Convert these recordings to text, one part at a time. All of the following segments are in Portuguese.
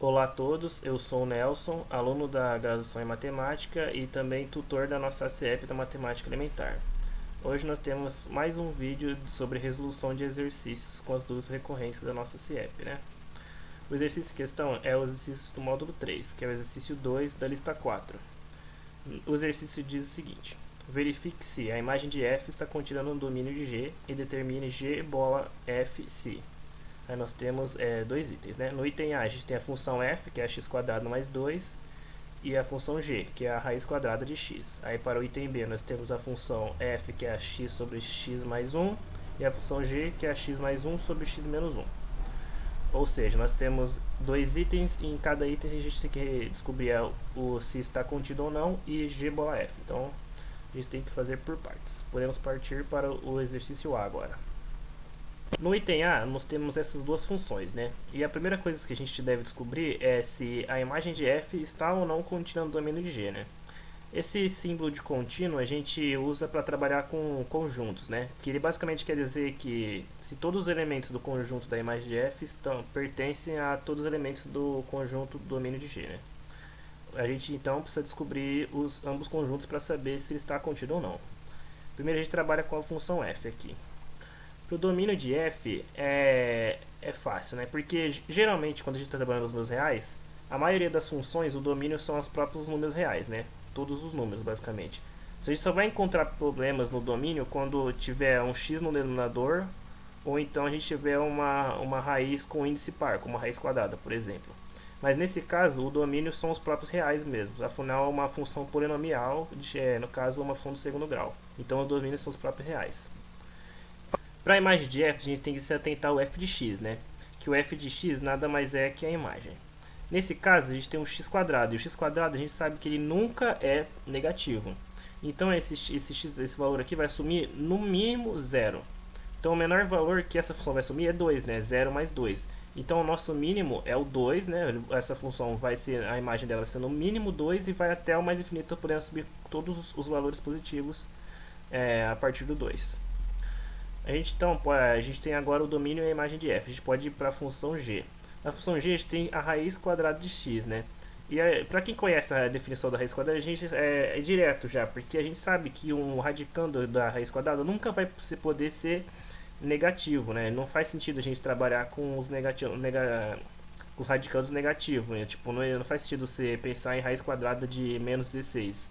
Olá a todos, eu sou o Nelson, aluno da graduação em matemática e também tutor da nossa ACEP da matemática elementar. Hoje nós temos mais um vídeo sobre resolução de exercícios com as dúvidas recorrentes da nossa CIEP, né? O exercício em questão é o exercício do módulo 3, que é o exercício 2 da lista 4. O exercício diz o seguinte: verifique se a imagem de f está contida no domínio de G e determine G bola f se. Aí nós temos dois itens, né? No item A, a gente tem a função f, que é x quadrado mais 2, e a função g, que é a raiz quadrada de x. Aí para o item B, nós temos a função f, que é a x sobre x mais 1, e a função g, que é a x mais 1 sobre x menos 1. Ou seja, nós temos dois itens, e em cada item a gente tem que descobrir se está contido ou não, e g bola f. Então, a gente tem que fazer por partes. Podemos partir para o exercício A agora. No item A, nós temos essas duas funções, né? E a primeira coisa que a gente deve descobrir é se a imagem de f está ou não contínua no domínio de G, né? Esse símbolo de contínuo a gente usa para trabalhar com conjuntos, né? Que ele basicamente quer dizer que se todos os elementos do conjunto da imagem de f pertencem a todos os elementos do conjunto do domínio de G, né? A gente então precisa descobrir ambos conjuntos para saber se ele está contido ou não. Primeiro a gente trabalha com a função f aqui. Para o domínio de f é fácil, né? Porque geralmente quando a gente está trabalhando nos números reais, a maioria das funções, o domínio são os próprios números reais, né? Todos os números, basicamente. A gente só vai encontrar problemas no domínio quando tiver um x no denominador, ou então a gente tiver uma raiz com índice par, como a raiz quadrada, por exemplo. Mas nesse caso, o domínio são os próprios reais mesmo. Afinal, é uma função polinomial, no caso, uma função de segundo grau. Então, os domínios são os próprios reais. Para a imagem de f, a gente tem que se atentar ao f de x, né? Que o f de x nada mais é que a imagem. Nesse caso, a gente tem um x quadrado, e o x quadrado a gente sabe que ele nunca é negativo. Então, esse valor aqui vai assumir no mínimo zero. Então, o menor valor que essa função vai assumir é 2, né? 0 mais 2. Então, o nosso mínimo é o 2, né? Essa função vai ser, a imagem dela vai ser no mínimo 2 e vai até o mais infinito, podendo subir todos os valores positivos a partir do 2. A gente tem agora o domínio e a imagem de f. A gente pode ir para a função g. Na função g a gente tem a raiz quadrada de x, né? E para quem conhece a definição da raiz quadrada, a gente é direto já, porque a gente sabe que um radicando da raiz quadrada nunca vai poder ser negativo, né? Não faz sentido a gente trabalhar com os os radicandos negativos, né? Tipo, não faz sentido você pensar em raiz quadrada de menos 16.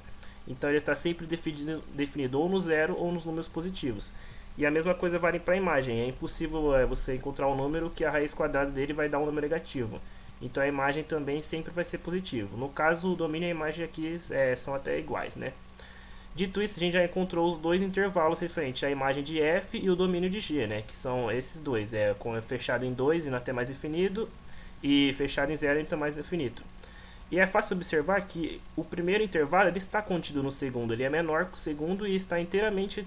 Então ele está sempre definido ou no zero ou nos números positivos. E a mesma coisa vale para a imagem. É impossível você encontrar um número que a raiz quadrada dele vai dar um número negativo. Então a imagem também sempre vai ser positivo. No caso, o domínio e a imagem aqui são até iguais, né? Dito isso, a gente já encontrou os dois intervalos referentes à imagem de f e o domínio de g, né? Que são esses dois, fechado em 2 indo até mais infinito e fechado em 0 indo até mais infinito. E é fácil observar que o primeiro intervalo ele está contido no segundo, ele é menor que o segundo e está inteiramente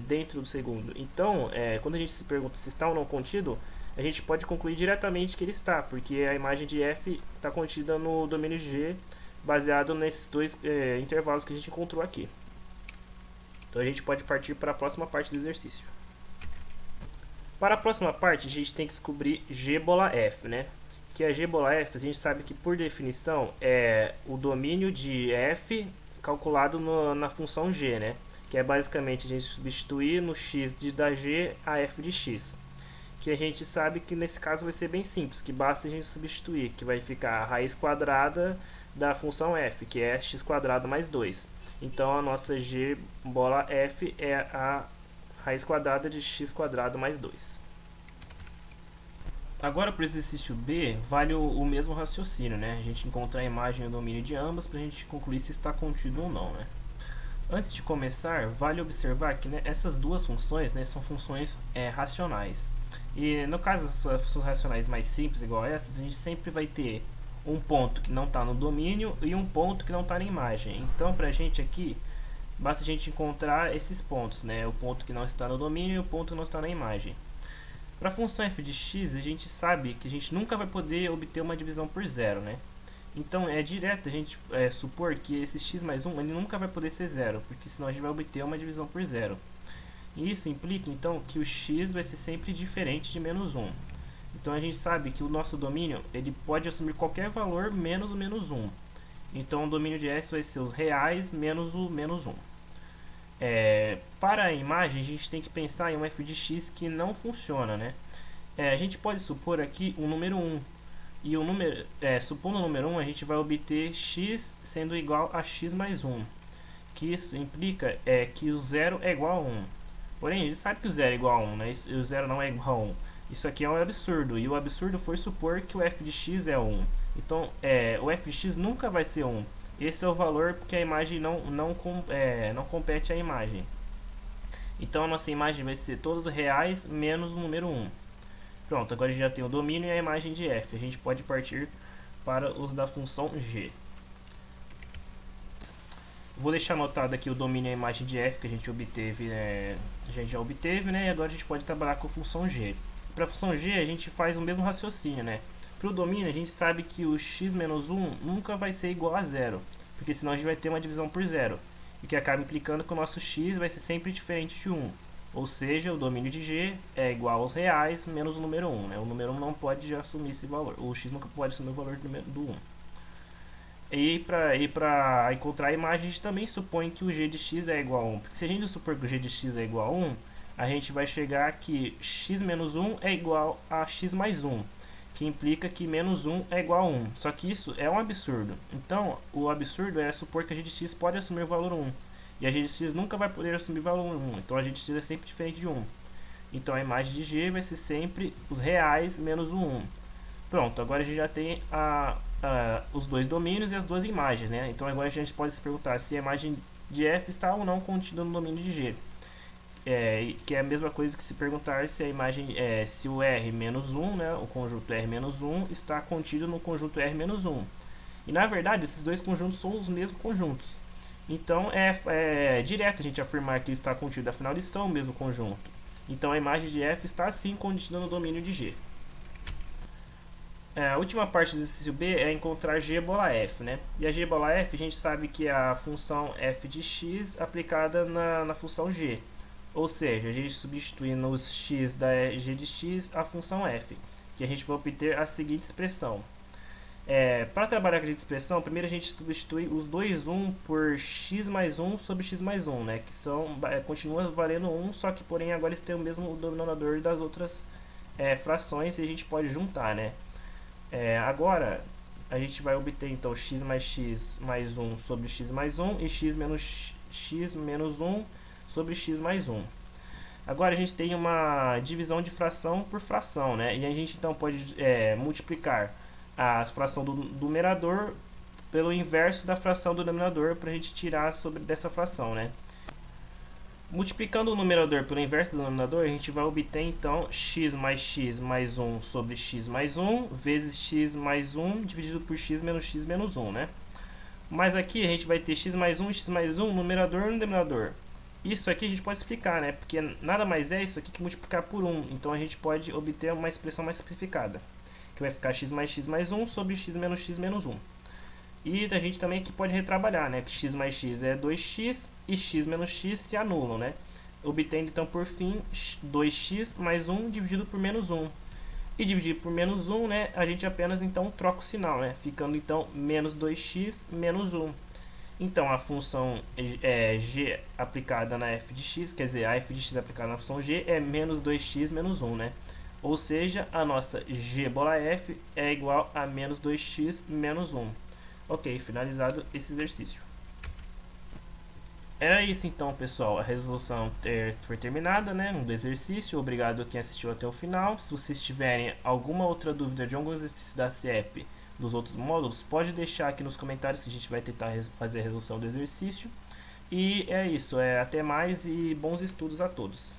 dentro do segundo. Então, quando a gente se pergunta se está ou não contido, a gente pode concluir diretamente que ele está, porque a imagem de f está contida no domínio G, baseado nesses dois intervalos que a gente encontrou aqui. Então a gente pode partir para a próxima parte do exercício. Para a próxima parte, a gente tem que descobrir g bola f, né? Que a g bola f, a gente sabe que por definição é o domínio de f calculado na função g, né? Que é basicamente a gente substituir no x da g a f de x. Que a gente sabe que nesse caso vai ser bem simples, que basta a gente substituir, que vai ficar a raiz quadrada da função f, que é x quadrado mais 2. Então a nossa g bola f é a raiz quadrada de x quadrado mais 2. Agora para o exercício B, vale o mesmo raciocínio, né? A gente encontrar a imagem e o domínio de ambas para a gente concluir se está contido ou não, né? Antes de começar, vale observar que essas duas funções são funções racionais. E no caso das funções racionais mais simples, igual a essas, a gente sempre vai ter um ponto que não está no domínio e um ponto que não está na imagem. Então, para a gente aqui, basta a gente encontrar esses pontos, né? O ponto que não está no domínio e o ponto que não está na imagem. Para a função f de x, a gente sabe que a gente nunca vai poder obter uma divisão por zero, né? Então é direto a gente supor que esse x mais 1 ele nunca vai poder ser zero, porque senão a gente vai obter uma divisão por zero. E isso implica então que o x vai ser sempre diferente de menos 1. Então a gente sabe que o nosso domínio ele pode assumir qualquer valor menos o menos 1. Então o domínio de f vai ser os reais menos o menos 1. Para a imagem a gente tem que pensar em um f de x que não funciona, né? A gente pode supor aqui o número 1. E o número, supondo o número 1, a gente vai obter x sendo igual a x mais 1. Que isso implica que o zero é igual a 1. Porém, a gente sabe que o zero é igual a 1, né? E o zero não é igual a 1. Isso aqui é um absurdo. E o absurdo foi supor que o f de x é 1. Então, o f de x nunca vai ser 1. Esse é o valor porque a imagem não compete à imagem. Então, a nossa imagem vai ser todos reais menos o número 1. Pronto, agora a gente já tem o domínio e a imagem de f. A gente pode partir para os da função g. Vou deixar anotado aqui o domínio e a imagem de f que a gente obteve, a gente já obteve, né? E agora a gente pode trabalhar com a função g. Para a função g a gente faz o mesmo raciocínio, né? Para o domínio a gente sabe que o x menos 1 nunca vai ser igual a zero, porque senão a gente vai ter uma divisão por zero, e que acaba implicando que o nosso x vai ser sempre diferente de 1. Ou seja, o domínio de g é igual aos reais menos o número 1. Né? O número 1 não pode já assumir esse valor. O x nunca pode assumir o valor do 1. E para encontrar a imagem, a gente também supõe que o g de x é igual a 1. Porque se a gente supor que o g de x é igual a 1, a gente vai chegar que x menos 1 é igual a x mais 1. Que implica que menos 1 é igual a 1. Só que isso é um absurdo. Então, o absurdo é supor que a g de x pode assumir o valor 1. E a g de x nunca vai poder assumir valor 1. Então a g de x é sempre diferente de 1. Então a imagem de g vai ser sempre os reais menos o 1. Pronto, agora a gente já tem os dois domínios e as duas imagens, né? Então agora a gente pode se perguntar se a imagem de f está ou não contida no domínio de g. Que é a mesma coisa que se perguntar se a imagem se o R menos 1, né, o conjunto R menos 1, está contido no conjunto R menos 1. E na verdade esses dois conjuntos são os mesmos conjuntos. Então é direto a gente afirmar que está contido, afinal eles são o mesmo conjunto. Então a imagem de f está sim contida no domínio de G. A última parte do exercício B é encontrar g bola f, né? E a g bola f a gente sabe que é a função f de x aplicada na função g. Ou seja, a gente substitui nos x da g de x a função f, que a gente vai obter a seguinte expressão. Para trabalhar com a expressão, primeiro a gente substitui os dois 1 por x mais 1 sobre x mais 1, né? Que continua valendo 1, só que porém agora eles têm o mesmo denominador das outras frações e a gente pode juntar, né? Agora a gente vai obter então x mais 1 sobre x mais 1 e x menos 1 sobre x mais 1. Agora a gente tem uma divisão de fração por fração, né? E a gente então pode multiplicar a fração do numerador pelo inverso da fração do denominador para a gente tirar dessa fração, né? Multiplicando o numerador pelo inverso do denominador, a gente vai obter então x mais 1 sobre x mais 1 vezes x mais 1 dividido por x menos 1, né? Mas aqui a gente vai ter x mais 1 e x mais 1 numerador no denominador. Isso aqui a gente pode explicar, né? Porque nada mais é isso aqui que multiplicar por 1. Então a gente pode obter uma expressão mais simplificada, que vai ficar x mais 1 sobre x menos 1. E a gente também aqui pode retrabalhar, né? Que x mais x é 2x e x menos x se anulam, né? Obtendo então por fim 2x mais 1 dividido por menos 1. E dividir por menos 1, né? A gente apenas então troca o sinal, né? Ficando então menos 2x menos 1. Então a função g aplicada na f de x, quer dizer, a f de x aplicada na função g é menos 2x menos 1, né? Ou seja, a nossa g bola f é igual a menos 2x menos 1. Ok, finalizado esse exercício. Era isso então, pessoal. A resolução foi terminada, né? Do exercício. Obrigado a quem assistiu até o final. Se vocês tiverem alguma outra dúvida de algum exercício da CIEP dos outros módulos, pode deixar aqui nos comentários que a gente vai tentar fazer a resolução do exercício. E é isso. Até mais e bons estudos a todos.